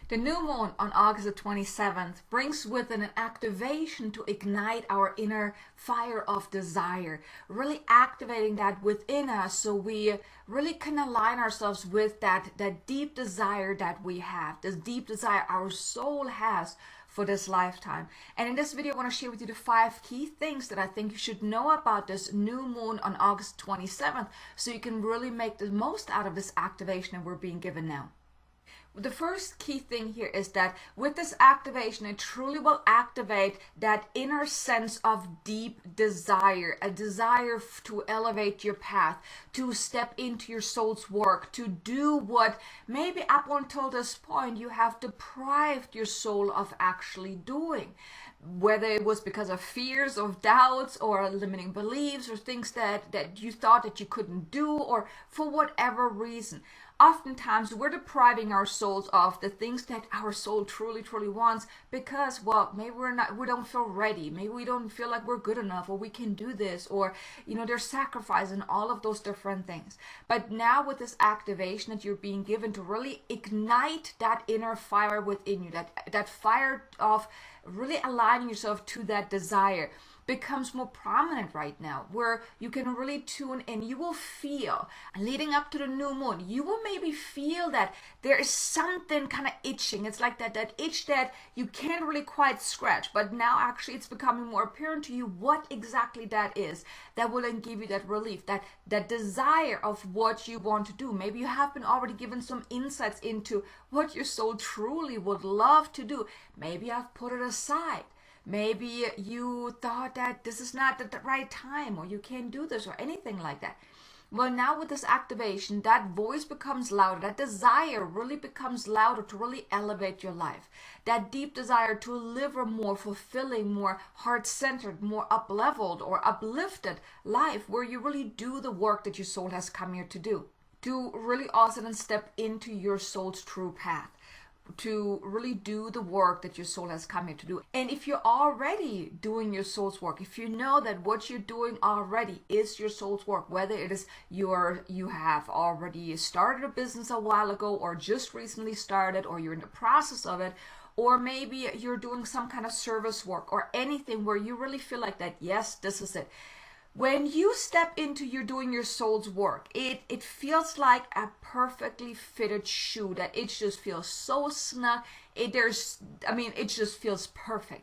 The new moon on August the 27th brings with it an activation to ignite our inner fire of desire, really activating that within us so we really can align ourselves with that deep desire that we have, this deep desire our soul has for this lifetime. And in this video, I want to share with you the 5 key things that I think you should know about this new moon on August 27th so you can really make the most out of this activation that we're being given now. The first key thing here is that with this activation, it truly will activate that inner sense of deep desire, a desire to elevate your path, to step into your soul's work, to do what maybe up until this point you have deprived your soul of actually doing. Whether it was because of fears, of doubts, or limiting beliefs, or things that you thought that you couldn't do, or for whatever reason. Oftentimes we're depriving our souls of the things that our soul truly wants because, well, maybe we don't feel ready, maybe we don't feel like we're good enough or we can do this, or there's sacrifice and all of those different things. But now with this activation that you're being given to really ignite that inner fire within you, that fire of really aligning yourself to that desire becomes more prominent right now, where you can really tune in. You will feel, leading up to the new moon, you will maybe feel that there is something kind of itching. It's like that itch that you can't really quite scratch, but now actually it's becoming more apparent to you what exactly that is that will then give you that relief, that desire of what you want to do. Maybe you have been already given some insights into what your soul truly would love to do. Maybe I've put it aside. Maybe you thought that this is not the right time, or you can't do this, or anything like that. Well, now with this activation, that voice becomes louder. That desire really becomes louder to really elevate your life. That deep desire to live a more fulfilling, more heart-centered, more up-leveled or uplifted life, where you really do the work that your soul has come here to do. To really also then step into your soul's true path, to really do the work that your soul has come here to do. And if you're already doing your soul's work, if you know that what you're doing already is your soul's work, whether it is you have already started a business a while ago, or just recently started, or you're in the process of it, or maybe you're doing some kind of service work or anything where you really feel like that, yes, this is it. When you step into doing your soul's work, it feels like a perfectly fitted shoe, that it just feels so snug. It just feels perfect.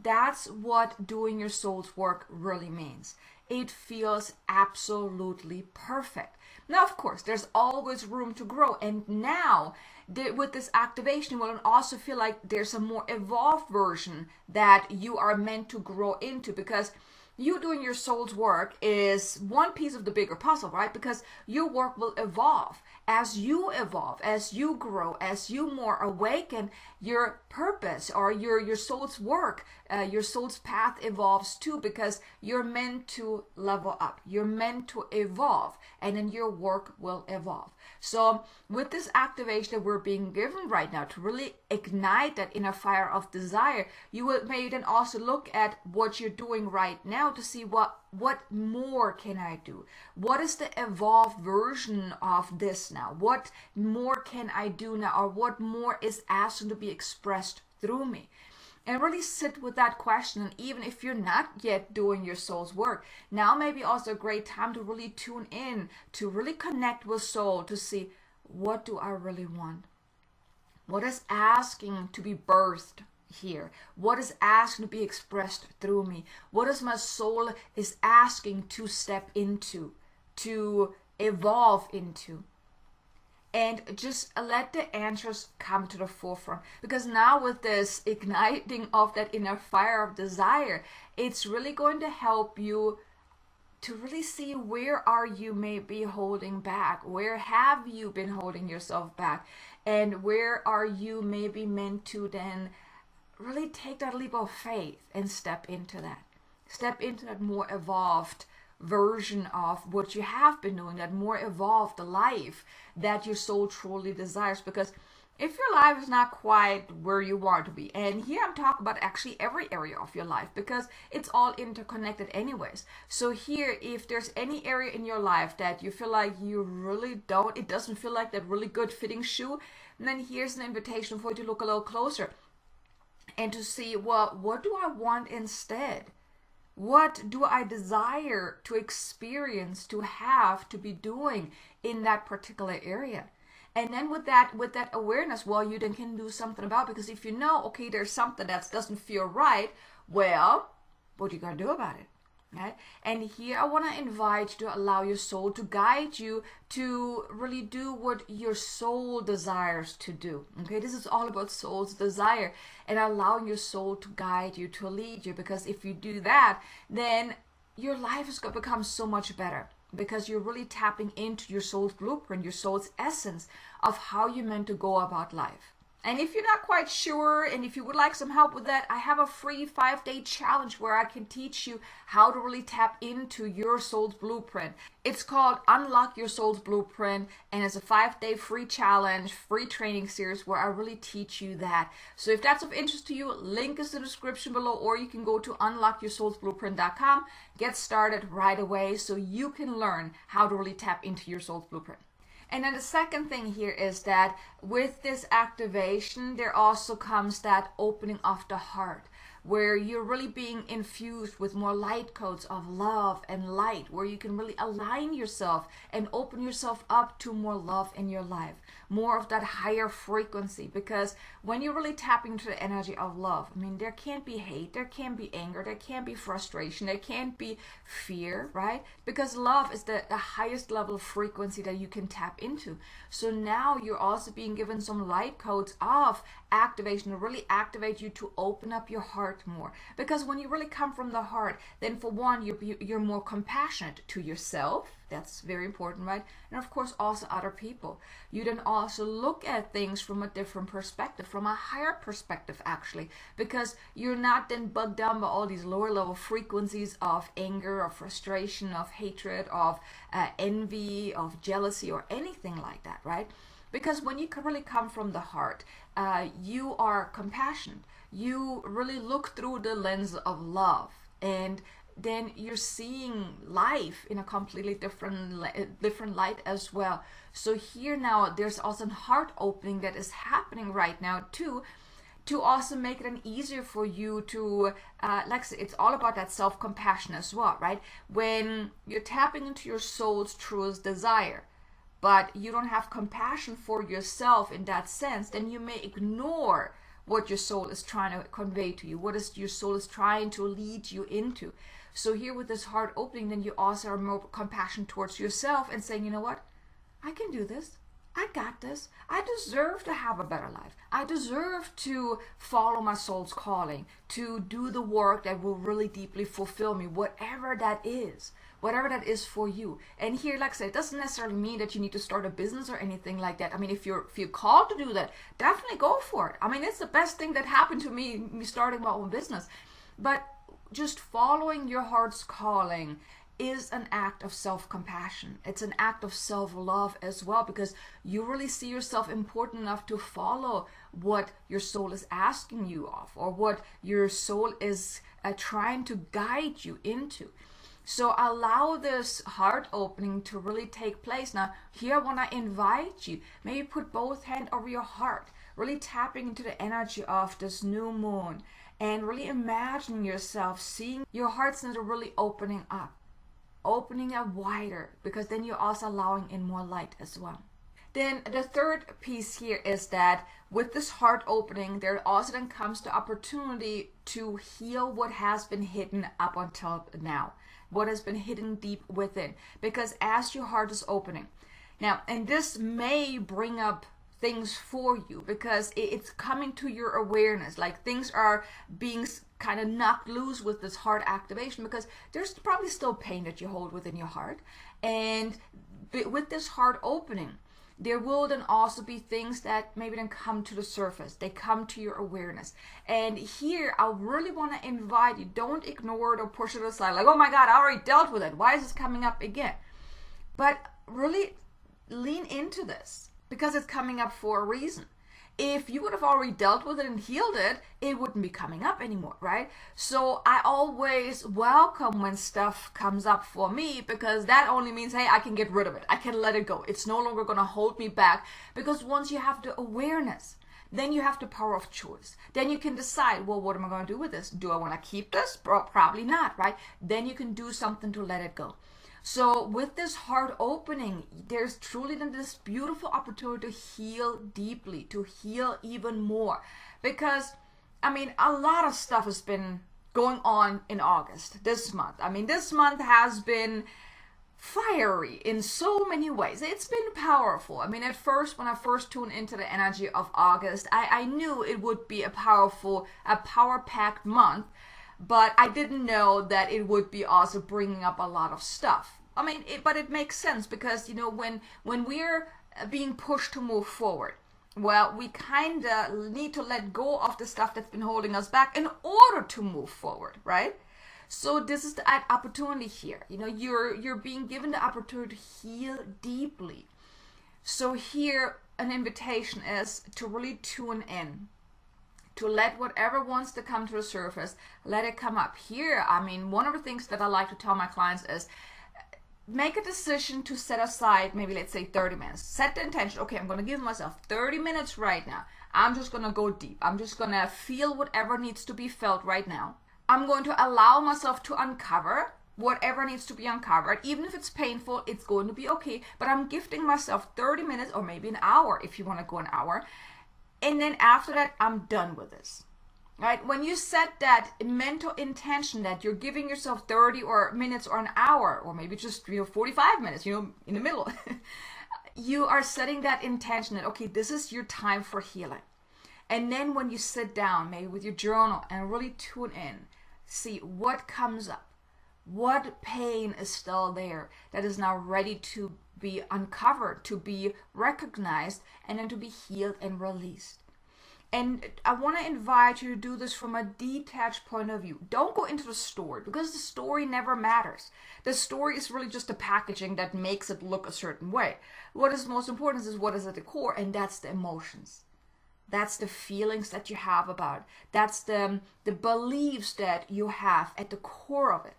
That's what doing your soul's work really means. It feels absolutely perfect. Now, of course, there's always room to grow. And now, with this activation, you will also feel like there's a more evolved version that you are meant to grow into, because you doing your soul's work is one piece of the bigger puzzle, right? Because your work will evolve, as you grow, as you more awaken. Your purpose or your soul's work, your soul's path evolves too, because you're meant to level up, you're meant to evolve, and then your work will evolve. So with this activation that we're being given right now to really ignite that inner fire of desire, you will maybe then also look at what you're doing right now to see what more can I do? What is the evolved version of this now? What more can I do now? Or what more is asking to be expressed through me? And really sit with that question. And even if you're not yet doing your soul's work, now may be also a great time to really tune in, to really connect with soul, to see, what do I really want? What is asking to be birthed here? What is asking to be expressed through me? What is my soul is asking to step into, to evolve into? And just let the answers come to the forefront, because now with this igniting of that inner fire of desire, it's really going to help you to really see, where are you maybe holding back? Where have you been holding yourself back? And where are you maybe meant to then really take that leap of faith and step into that? Step into that more evolved version of what you have been doing, that more evolved life that your soul truly desires. Because if your life is not quite where you want to be, and here I'm talking about actually every area of your life, because it's all interconnected anyways. So here, if there's any area in your life that you feel like you really don't, it doesn't feel like that really good fitting shoe, And then here's an invitation for you to look a little closer and to see, well, what do I want instead? What do I desire to experience, to have, to be doing in that particular area? And then with that awareness, well, you then can do something about it. Because if you know, okay, there's something that doesn't feel right, well, what are you going to do about it? Right? And here I want to invite you to allow your soul to guide you to really do what your soul desires to do. Okay, this is all about soul's desire and allowing your soul to guide you, to lead you. Because if you do that, then your life is going to become so much better, because you're really tapping into your soul's blueprint, your soul's essence of how you're meant to go about life. And if you're not quite sure, and if you would like some help with that, I have a free 5-day challenge where I can teach you how to really tap into your soul's blueprint. It's called Unlock Your Soul's Blueprint, and it's a 5-day free challenge, free training series where I really teach you that. So if that's of interest to you, link is in the description below, or you can go to unlockyoursoulsblueprint.com, get started right away so you can learn how to really tap into your soul's blueprint. And then the second thing here is that with this activation, there also comes that opening of the heart, where you're really being infused with more light codes of love and light, where you can really align yourself and open yourself up to more love in your life, more of that higher frequency. Because when you're really tapping into the energy of love, I mean, there can't be hate, there can't be anger, there can't be frustration, there can't be fear, right? Because love is the highest level of frequency that you can tap into. So now you're also being given some light codes of activation to really activate you to open up your heart more. Because when you really come from the heart, then for one, you're more compassionate to yourself. That's very important, right? And of course also other people. You then also look at things from a different perspective, from a higher perspective actually, because you're not then bugged down by all these lower level frequencies of anger, of frustration, of hatred, of envy, of jealousy, or anything like that, right? Because when you really come from the heart, you are compassionate. You really look through the lens of love, and then you're seeing life in a completely different light as well. So here now, there's also a heart opening that is happening right now too, to also make it easier for you to, like I said, it's all about that self-compassion as well, right? When you're tapping into your soul's truest desire, but you don't have compassion for yourself in that sense, then you may ignore what your soul is trying to convey to you, what is your soul is trying to lead you into. So here with this heart opening, then you also are more compassion towards yourself and saying, you know what, I can do this. I got this. I deserve to have a better life. I deserve to follow my soul's calling, to do the work that will really deeply fulfill me, whatever that is for you. And here, like I said, it doesn't necessarily mean that you need to start a business or anything like that. I mean, if you're called to do that, definitely go for it. I mean, it's the best thing that happened to me starting my own business. But just following your heart's calling is an act of self-compassion. It's an act of self-love as well, because you really see yourself important enough to follow what your soul is asking you of, or what your soul is trying to guide you into. So allow this heart opening to really take place. Now, here I want to invite you, maybe put both hands over your heart, really tapping into the energy of this new moon, and really imagine yourself seeing your heart center really opening up wider, because then you're also allowing in more light as well. Then the third piece here is that with this heart opening, there also then comes the opportunity to heal what has been hidden up until now, what has been hidden deep within. Because as your heart is opening now, and this may bring up things for you, because it's coming to your awareness, like things are being kind of knocked loose with this heart activation, because there's probably still pain that you hold within your heart. And with this heart opening, there will then also be things that maybe then come to the surface. They come to your awareness. And here, I really want to invite you, don't ignore it or push it aside. Like, oh my God, I already dealt with it. Why is this coming up again? But really lean into this, because it's coming up for a reason. If you would have already dealt with it and healed it, it wouldn't be coming up anymore, right? So I always welcome when stuff comes up for me, because that only means, hey, I can get rid of it. I can let it go. It's no longer going to hold me back, because once you have the awareness, then you have the power of choice. Then you can decide, well, what am I going to do with this? Do I want to keep this? Probably not, right? Then you can do something to let it go. So with this heart opening, there's truly then this beautiful opportunity to heal deeply, to heal even more. Because, I mean, a lot of stuff has been going on in August, this month. I mean, this month has been fiery in so many ways. It's been powerful. I mean, at first, when I first tuned into the energy of August, I knew it would be a power-packed month, but I didn't know that it would be also bringing up a lot of stuff. I mean, but it makes sense, because, you know, when we're being pushed to move forward, well, we kind of need to let go of the stuff that's been holding us back in order to move forward, right? So this is the opportunity here. You know, you're being given the opportunity to heal deeply. So here, an invitation is to really tune in, to let whatever wants to come to the surface, let it come up. Here, I mean, one of the things that I like to tell my clients is, make a decision to set aside, maybe let's say 30 minutes. Set the intention, okay, I'm going to give myself 30 minutes right now. I'm just going to go deep. I'm just going to feel whatever needs to be felt right now. I'm going to allow myself to uncover whatever needs to be uncovered. Even if it's painful, it's going to be okay. But I'm gifting myself 30 minutes, or maybe an hour if you want to go an hour. And then after that, I'm done with this. Right? When you set that mental intention that you're giving yourself 30 or minutes or an hour, or maybe just 45 minutes, in the middle, you are setting that intention that, okay, this is your time for healing. And then when you sit down, maybe with your journal, and really tune in, see what comes up, what pain is still there that is now ready to be uncovered, to be recognized, and then to be healed and released. And I want to invite you to do this from a detached point of view. Don't go into the story, because the story never matters. The story is really just the packaging that makes it look a certain way. What is most important is what is at the core, and that's the emotions. That's the feelings that you have about it. That's the beliefs that you have at the core of it,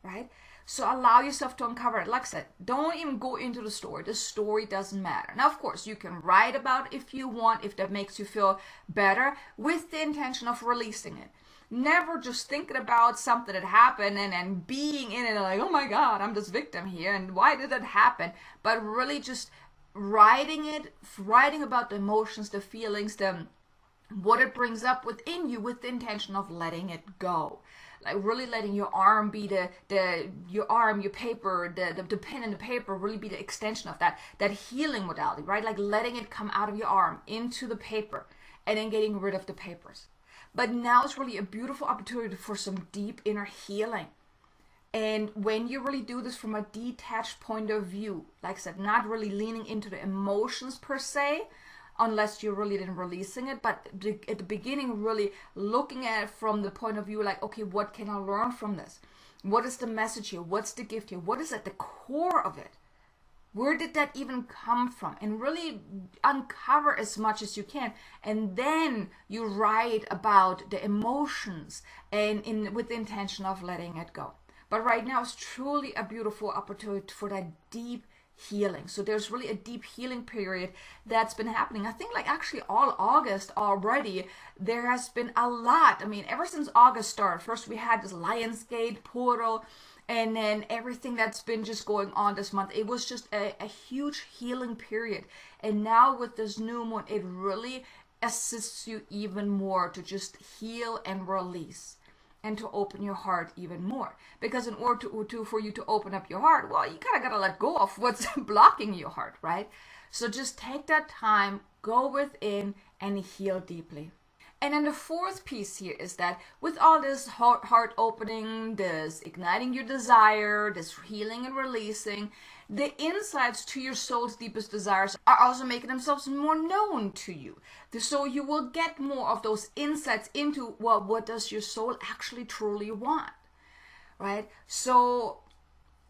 right? So allow yourself to uncover it. Like I said, don't even go into the story. The story doesn't matter. Now, of course, you can write about it if you want, if that makes you feel better, with the intention of releasing it. Never just thinking about something that happened and being in it like, oh my God, I'm this victim here, and why did that happen? But really just writing about the emotions, the feelings, what it brings up within you, with the intention of letting it go. Like really letting your arm be your paper, the pen and the paper really be the extension of that healing modality, right? Like letting it come out of your arm into the paper, and then getting rid of the papers. But now it's really a beautiful opportunity for some deep inner healing. And when you really do this from a detached point of view, like I said, not really leaning into the emotions per se, unless you're really then releasing it, but at the beginning, really looking at it from the point of view like, okay, what can I learn from this? What is the message here? What's the gift here? What is at the core of it? Where did that even come from? And really uncover as much as you can. And then you write about the emotions and with the intention of letting it go. But right now it's truly a beautiful opportunity for that deep healing. So there's really a deep healing period that's been happening. I think like actually all August already, there has been a lot. I mean, ever since August started, first we had this Lionsgate portal, and then everything that's been just going on this month, it was just a huge healing period. And now with this new moon, it really assists you even more to just heal and release, and to open your heart even more. Because in order for you to open up your heart, well, you kind of got to let go of what's blocking your heart, right? So just take that time, go within, and heal deeply. And then the fourth piece here is that with all this heart opening, this igniting your desire, this healing and releasing, the insights to your soul's deepest desires are also making themselves more known to you. So you will get more of those insights into, well, what does your soul actually truly want, right? So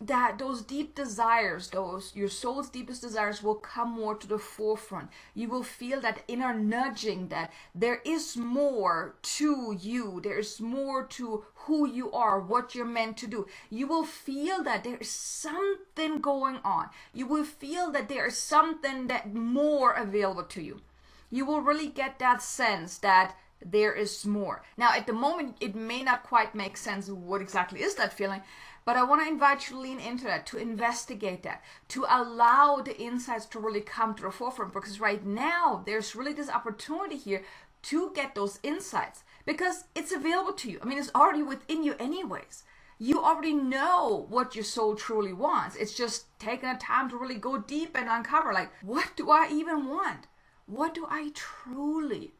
that those deep desires, those your soul's deepest desires will come more to the forefront. You will feel that inner nudging that there is more to you. There's more to who you are, what you're meant to do. You will feel that there's something going on. You will feel that there is something that more available to you. You will really get that sense that there is more. Now, at the moment, it may not quite make sense what exactly is that feeling, but I want to invite you to lean into that, to investigate that, to allow the insights to really come to the forefront, because right now there's really this opportunity here to get those insights because it's available to you. I mean, it's already within you anyways. You already know what your soul truly wants. It's just taking the time to really go deep and uncover, like, what do I even want? What do I truly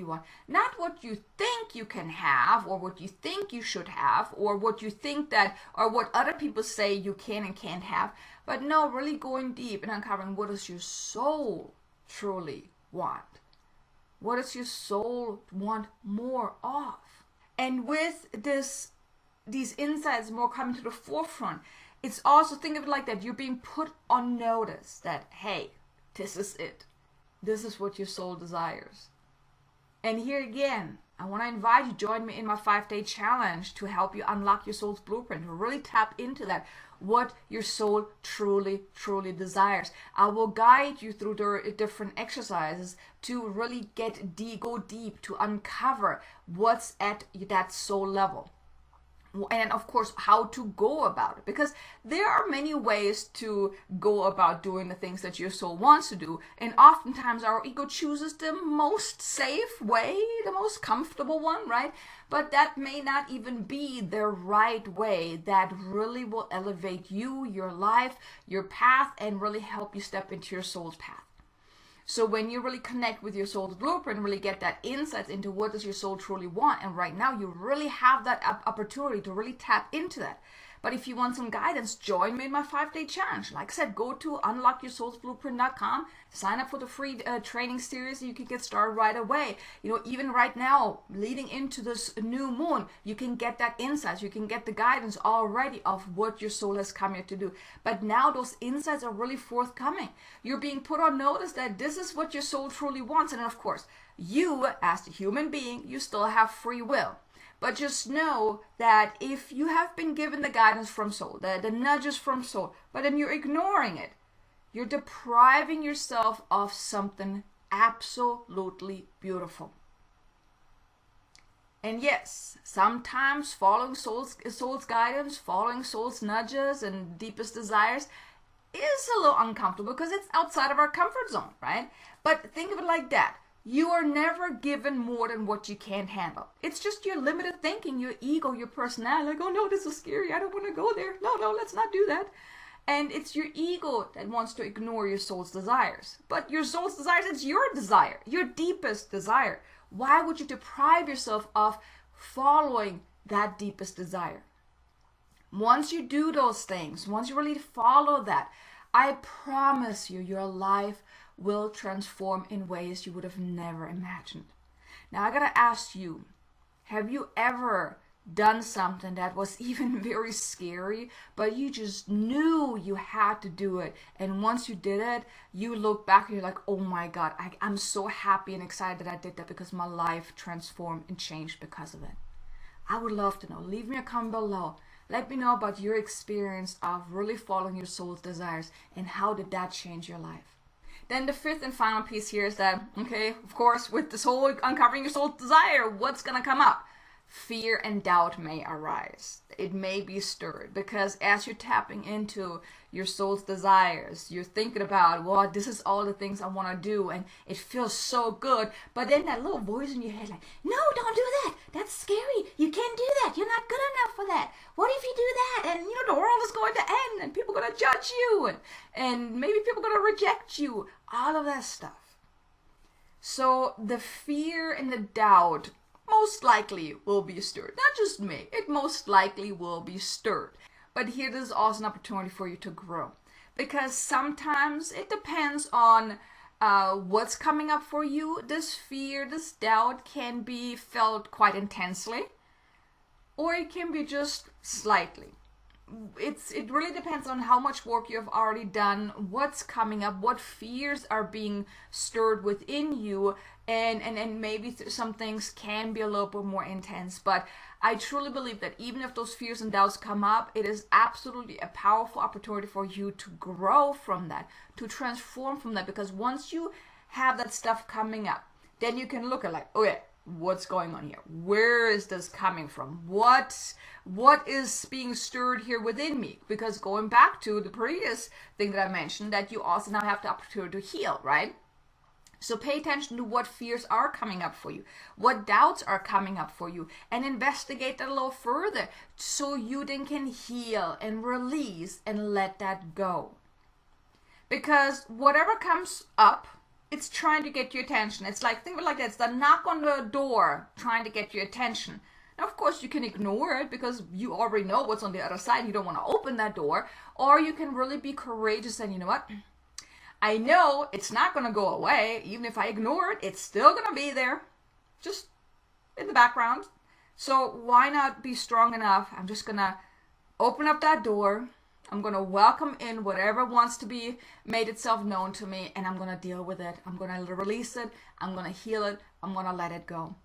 want? Not what you think you can have, or what you think you should have, or what you think that, or what other people say you can and can't have, but no, really going deep and uncovering what does your soul truly want. What does your soul want more of? And with these insights more coming to the forefront, it's also, think of it like that, you're being put on notice that, hey, this is it. This is what your soul desires. And here again, I want to invite you to join me in my 5-day challenge to help you unlock your soul's blueprint, to really tap into that, what your soul truly desires. I will guide you through the different exercises to really go deep, to uncover what's at that soul level. And of course, how to go about it, because there are many ways to go about doing the things that your soul wants to do, and oftentimes our ego chooses the most safe way, the most comfortable one, right? But that may not even be the right way that really will elevate you, your life, your path, and really help you step into your soul's path. So when you really connect with your soul's blueprint, really get that insights into what does your soul truly want, and right now you really have that opportunity to really tap into that. But if you want some guidance, join me in my 5-day challenge. Like I said, go to unlockyoursoulsblueprint.com, sign up for the free training series so you can get started right away. You know, even right now, leading into this new moon, you can get that insights, you can get the guidance already of what your soul has come here to do. But now those insights are really forthcoming. You're being put on notice that this is what your soul truly wants. And of course, you as a human being, you still have free will. But just know that if you have been given the guidance from soul, the nudges from soul, but then you're ignoring it, you're depriving yourself of something absolutely beautiful. And yes, sometimes following soul's guidance, following soul's nudges and deepest desires is a little uncomfortable because it's outside of our comfort zone, right? But think of it like that. You are never given more than what you can't handle. It's just your limited thinking, your ego, your personality. Like, oh no, this is scary. I don't want to go there. No, let's not do that. And it's your ego that wants to ignore your soul's desires. But your soul's desires, it's your desire, your deepest desire. Why would you deprive yourself of following that deepest desire? Once you do those things, once you really follow that, I promise you, your life will transform in ways you would have never imagined. Now I gotta ask you, have you ever done something that was even very scary, but you just knew you had to do it, and once you did it, you look back and you're like, oh my God, I'm so happy and excited that I did that because my life transformed and changed because of it? I would love to know. Leave me a comment below. Let me know about your experience of really following your soul's desires and how did that change your life. Then the fifth and final piece here is that, okay, of course, with this whole uncovering your soul's desire, what's going to come up? Fear and doubt may arise. It may be stirred because as you're tapping into your soul's desires, you're thinking about, well, this is all the things I want to do and it feels so good. But then that little voice in your head like, no, don't do that. That's scary. You can't do that. You're not good enough for that. What if you do that? And, the world is going to end and people are going to judge you and maybe people are going to reject you. All of that stuff. So the fear and the doubt most likely will be stirred. Not just me. It most likely will be stirred. But here, this is also an opportunity for you to grow. Because sometimes it depends on what's coming up for you. This fear, this doubt can be felt quite intensely. Or it can be just slightly. it really depends on how much work you have already done, what's coming up, what fears are being stirred within you, and maybe some things can be a little bit more intense. But I truly believe that even if those fears and doubts come up, it is absolutely a powerful opportunity for you to grow from that, to transform from that, because once you have that stuff coming up, then you can look at like, okay, what's going on here? Where is this coming from? What is being stirred here within me? Because going back to the previous thing that I mentioned, that you also now have the opportunity to heal, right? So pay attention to what fears are coming up for you, what doubts are coming up for you, and investigate that a little further so you then can heal and release and let that go. Because whatever comes up, it's trying to get your attention. It's like, think of it like that. It's the knock on the door trying to get your attention. Now, of course, you can ignore it because you already know what's on the other side. You don't want to open that door. Or you can really be courageous and, you know what? I know it's not going to go away. Even if I ignore it, it's still going to be there. Just in the background. So why not be strong enough? I'm just going to open up that door. I'm going to welcome in whatever wants to be made itself known to me, and I'm going to deal with it. I'm going to release it. I'm going to heal it. I'm going to let it go.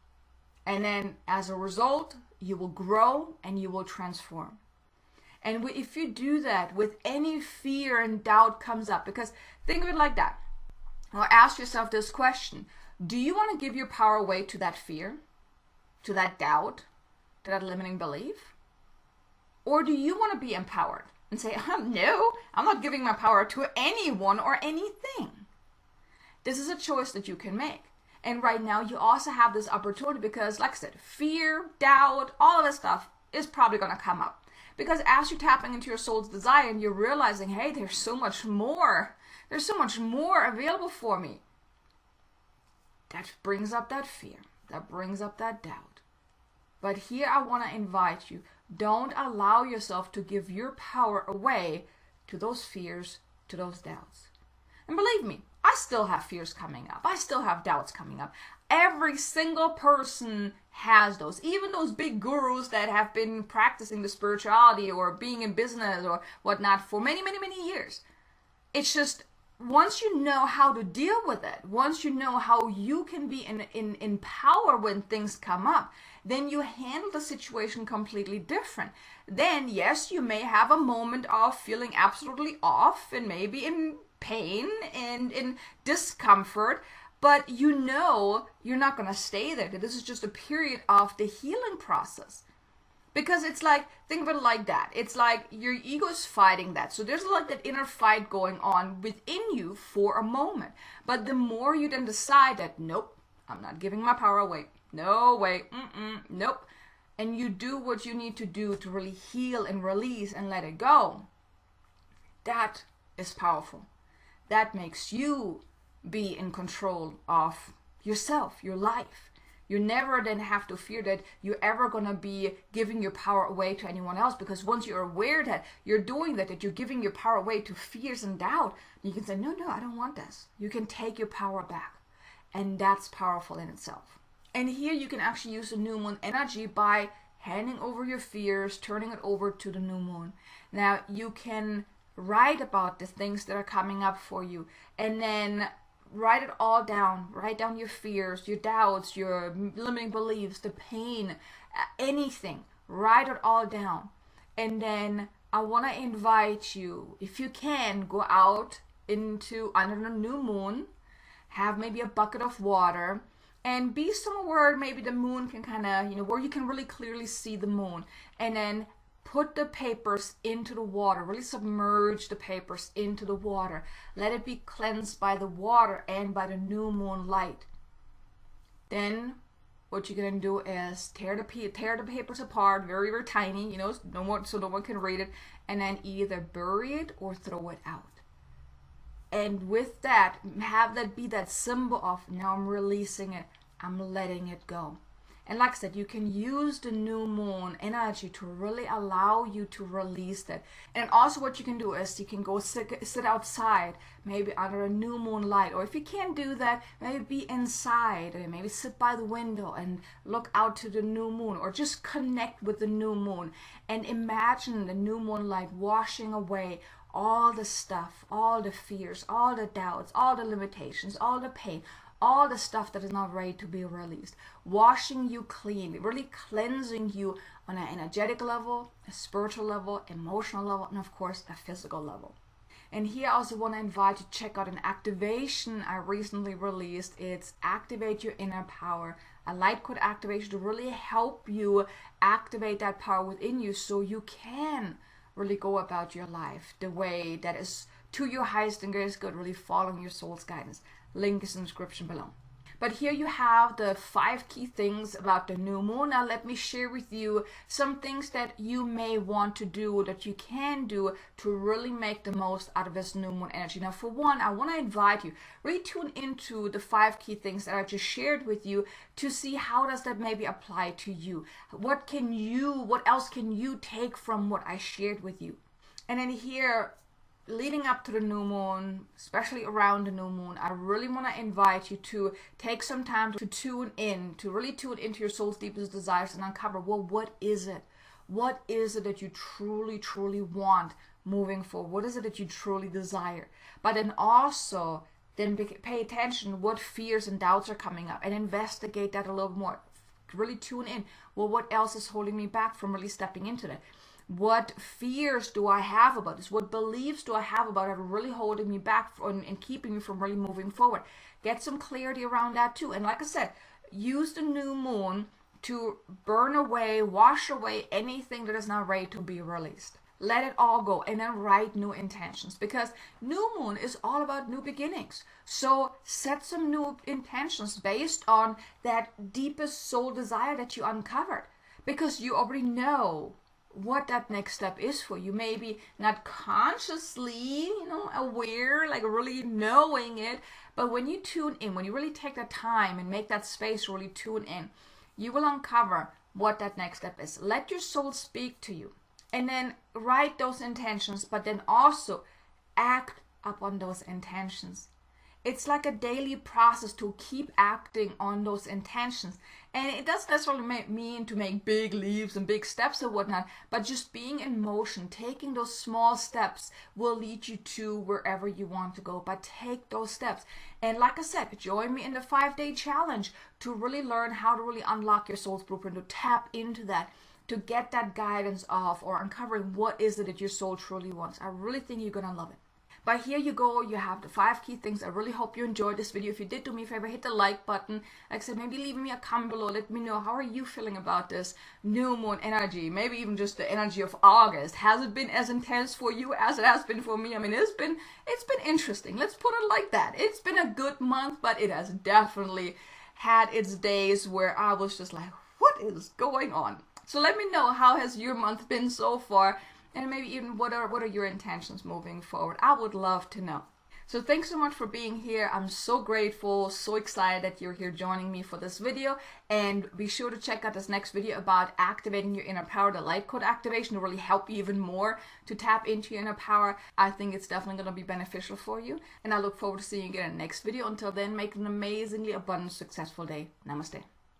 And then as a result, you will grow and you will transform. And if you do that with any fear and doubt comes up, because think of it like that. Or ask yourself this question. Do you want to give your power away to that fear, to that doubt, to that limiting belief? Or do you want to be empowered and say, no, I'm not giving my power to anyone or anything? This is a choice that you can make. And right now you also have this opportunity because, like I said, fear, doubt, all of this stuff is probably going to come up. Because as you're tapping into your soul's desire and you're realizing, hey, there's so much more. There's so much more available for me. That brings up that fear. That brings up that doubt. But here I want to invite you. Don't allow yourself to give your power away to those fears, to those doubts. And believe me, I still have fears coming up. I still have doubts coming up. Every single person has those. Even those big gurus that have been practicing the spirituality or being in business or whatnot for many, many, many years. It's just once you know how to deal with it, once you know how you can be in power when things come up, then you handle the situation completely different. Then, yes, you may have a moment of feeling absolutely off and maybe in pain and in discomfort, but you know you're not going to stay there. This is just a period of the healing process. Because it's like, think of it like that. It's like your ego's fighting that. So there's like that inner fight going on within you for a moment. But the more you then decide that, nope, I'm not giving my power away. No way, nope. And you do what you need to do to really heal and release and let it go. That is powerful. That makes you be in control of yourself, your life. You never then have to fear that you're ever going to be giving your power away to anyone else, because once you're aware that you're doing that you're giving your power away to fears and doubt, you can say, no, I don't want this. You can take your power back. And that's powerful in itself. And here you can actually use the new moon energy by handing over your fears, turning it over to the new moon. Now you can write about the things that are coming up for you, and then write it all down. Write down your fears, your doubts, your limiting beliefs, the pain, anything. Write it all down. And then I want to invite you, if you can, go out into under the new moon, have maybe a bucket of water, and be somewhere maybe the moon can kind of, where you can really clearly see the moon. And then put the papers into the water. Really submerge the papers into the water. Let it be cleansed by the water and by the new moon light. Then what you're going to do is tear the papers apart, very, very tiny, so no one can read it, and then either bury it or throw it out. And with that, have that be that symbol of, now I'm releasing it, I'm letting it go. And like I said, you can use the new moon energy to really allow you to release that. And also what you can do is you can go sit outside, maybe under a new moon light. Or if you can't do that, maybe be inside and maybe sit by the window and look out to the new moon, or just connect with the new moon and imagine the new moon light washing away all the stuff, all the fears, all the doubts, all the limitations, all the pain, all the stuff that is not ready to be released, washing you clean, really cleansing you on an energetic level, a spiritual level, emotional level, and of course a physical level. And here I also want to invite you to check out an activation I recently released. It's Activate Your Inner Power, a light code activation to really help you activate that power within you so you can really go about your life the way that is to your highest and greatest good, really following your soul's guidance. Link is in the description below. But here you have the 5 key things about the new moon. Now let me share with you some things that you may want to do, that you can do to really make the most out of this new moon energy. Now for one, I want to invite you, really tune into the 5 key things that I just shared with you to see how does that maybe apply to you. What else can you take from what I shared with you? And then here, leading up to the new moon, especially around the new moon, I really want to invite you to take some time to tune in, to really tune into your soul's deepest desires and uncover, well, what is it? What is it that you truly, truly want moving forward? What is it that you truly desire? But then also, pay attention what fears and doubts are coming up and investigate that a little more. Really tune in. Well, what else is holding me back from really stepping into that? What fears do I have about this? What beliefs do I have about it really holding me back and keeping me from really moving forward? Get some clarity around that too. And like I said, use the new moon to burn away, wash away anything that is not ready to be released. Let it all go and then write new intentions, because new moon is all about new beginnings. So set some new intentions based on that deepest soul desire that you uncovered, because you already know what that next step is for you. Maybe not consciously, aware, like really knowing it, but when you tune in, when you really take that time and make that space to really tune in, you will uncover what that next step is. Let your soul speak to you, and then write those intentions, but then also act upon those intentions. It's like a daily process to keep acting on those intentions. And it doesn't necessarily mean to make big leaps and big steps or whatnot, but just being in motion, taking those small steps will lead you to wherever you want to go. But take those steps. And like I said, join me in the 5-day challenge to really learn how to really unlock your soul's blueprint, to tap into that, to get that guidance of or uncovering what is it that your soul truly wants. I really think you're going to love it. But here you go, you have the 5 key things. I really hope you enjoyed this video. If you did, do me a favor, hit the like button. Like I said, maybe leave me a comment below. Let me know, how are you feeling about this new moon energy? Maybe even just the energy of August. Has it been as intense for you as it has been for me? I mean, it's been interesting. Let's put it like that. It's been a good month, but it has definitely had its days where I was just like, what is going on? So let me know, how has your month been so far? And maybe even what are your intentions moving forward? I would love to know. So thanks so much for being here. I'm so grateful, so excited that you're here joining me for this video. And be sure to check out this next video about activating your inner power, the light code activation, to really help you even more to tap into your inner power. I think it's definitely going to be beneficial for you. And I look forward to seeing you again in the next video. Until then, make an amazingly abundant, successful day. Namaste.